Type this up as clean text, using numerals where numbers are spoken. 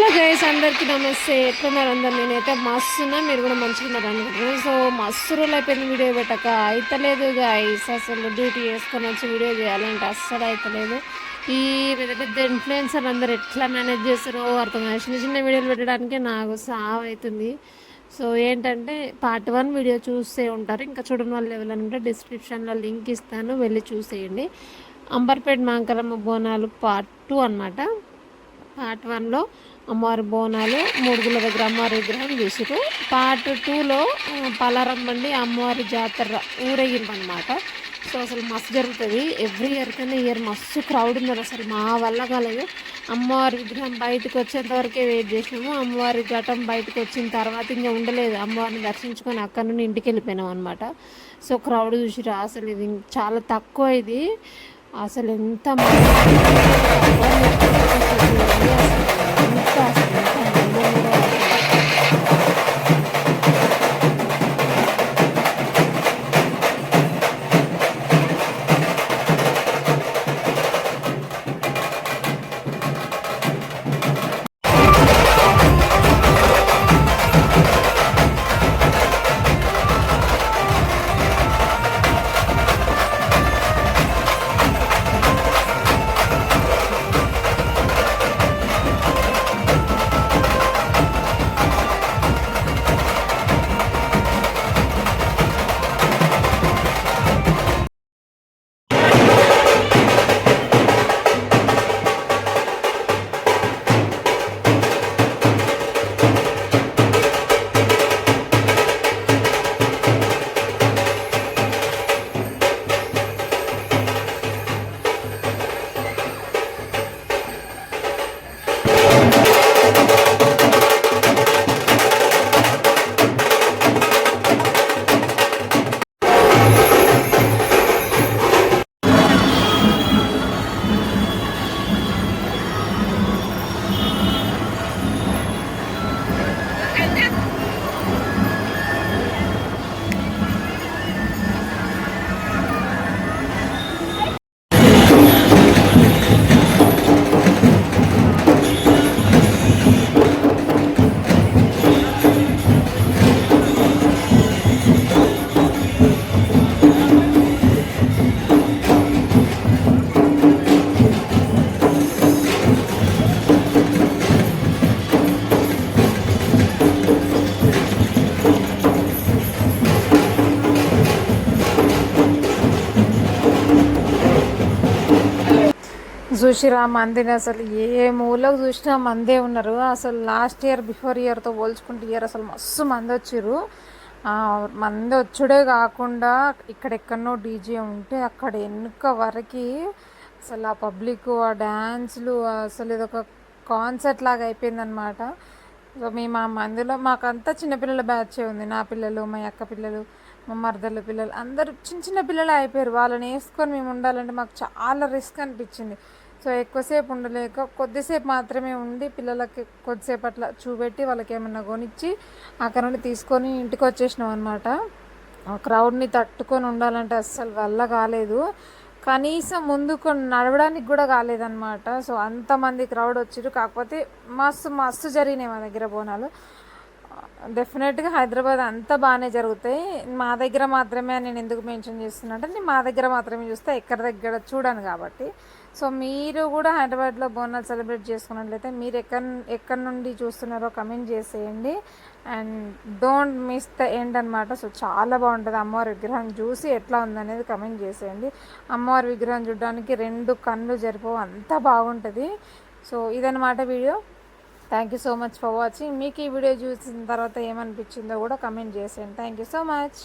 Hello guys, అందరికీ నమస్తే. ఎట్లున్నారు అందరు? నేనైతే మస్తున్నా, మీరు కూడా మంచిగా ఉన్నారు అనుకుంటున్నాను. సో మస్తు రోజులు అయిపోయింది వీడియో పెట్టక, అయితలేదు గైస్. అసలు డ్యూటీ చేసుకొని వచ్చి వీడియో చేయాలంటే అస్సలు అయితలేదు. ఈ పెద్ద పెద్ద ఇన్ఫ్లుయెన్సర్ అందరు ఎట్లా మేనేజ్ చేస్తారో అర్థం కాదు. చిన్న చిన్న వీడియోలు పెట్టడానికే నాకు సావ్ అవుతుంది. సో ఏంటంటే పార్ట్ 1 వీడియో చూస్తే ఉంటారు. ఇంకా చూడని వాళ్ళు ఎవరైనా ఉంటే డిస్క్రిప్షన్లో లింక్ ఇస్తాను, వెళ్ళి చూసేయండి. అంబర్పేట మాంకరమ్మ బోనాలు పార్ట్ 2 అనమాట. పార్ట్ 1లో అమ్మవారి బోనాలు, మూడుగుల దగ్గర అమ్మవారి విగ్రహం చూసారు. పార్ట్ 2లో పలారం బండి అమ్మవారి జాతర ఊరేగింపు అనమాట. సో అసలు మస్తు జరుగుతుంది ఎవ్రీ ఇయర్ కన్నా ఇయర్ మస్తు క్రౌడ్ ఉన్నారు. అసలు మా వల్ల కాలేదు. అమ్మవారి విగ్రహం బయటకు వచ్చేంత వరకే వెయిట్ చేసినాము. అమ్మవారి ఘటం బయటకు వచ్చిన తర్వాత ఇంకా ఉండలేదు. అమ్మవారిని దర్శించుకొని అక్కడ నుండి ఇంటికి వెళ్ళిపోయినాం అనమాట. సో క్రౌడ్ చూసిరా, అసలు ఇది చాలా తక్కువ. ఇది అసలు ఎంత చూసిరా మందిని. అసలు ఏ మూలకు చూసినా మందే ఉన్నారు. అసలు లాస్ట్ ఇయర్ బిఫోర్ ఇయర్తో పోల్చుకుంటే ఇయర్ అసలు మస్తు మంది వచ్చిర్రు. మంది వచ్చుడే కాకుండా ఇక్కడెక్కడనో డీజే ఉంటే అక్కడ వెనుక వరకు అసలు ఆ పబ్లిక్, ఆ డ్యాన్స్లు, అసలు ఇదొక కాన్సర్ట్ లాగా అయిపోయిందనమాట. సో మేము ఆ మందిలో మాకంతా చిన్నపిల్లల బ్యాచే ఉంది. నా పిల్లలు, మా అక్క పిల్లలు, మా మరదళ్ళ పిల్లలు అందరూ చిన్న చిన్న పిల్లలు అయిపోయారు. వాళ్ళని వేసుకొని మేము ఉండాలంటే మాకు చాలా రిస్క్ అనిపించింది. సో ఎక్కువసేపు ఉండలేక కొద్దిసేపు మాత్రమే ఉండి పిల్లలకి కొద్దిసేపు అట్లా చూపెట్టి వాళ్ళకి ఏమన్నా కొనిచ్చి అక్కడ నుండి తీసుకొని ఇంటికి వచ్చేసినాం అనమాట. ఆ క్రౌడ్ని తట్టుకొని ఉండాలంటే అస్సలు వల్ల కాలేదు. కనీసం ముందుకు నడవడానికి కూడా కాలేదన్నమాట. సో అంతమంది క్రౌడ్ వచ్చారు. కాకపోతే మస్తు మస్తు జరిగినాయి మా దగ్గర బోనాలు. డెఫినెట్గా హైదరాబాద్ అంతా బాగానే జరుగుతాయి. మా దగ్గర మాత్రమే నేను ఎందుకు మెన్షన్ చేస్తున్నా అంటే నేను మా దగ్గర మాత్రమే చూస్తే ఎక్కడి దగ్గర చూడాను కాబట్టి. సో మీరు కూడా హైదరాబాద్లో బోనాలు సెలబ్రేట్ చేసుకున్నట్లయితే మీరు ఎక్కడి నుండి చూస్తున్నారో కమెంట్ చేసేయండి. And don't miss the end అనమాట. సో చాలా బాగుంటుంది. అమ్మవారి విగ్రహం చూసి ఎట్లా ఉందనేది కమెంట్ చేసేయండి. అమ్మవారి విగ్రహం చూడడానికి 2 కళ్ళు జరిపోవు, అంతా బాగుంటుంది. సో ఇదన్నమాట video. Thank you so much for watching. మీకు ఈ వీడియో చూసిన తర్వాత ఏమనిపించిందో కూడా కమెంట్ చేసేయండి. Thank you so much.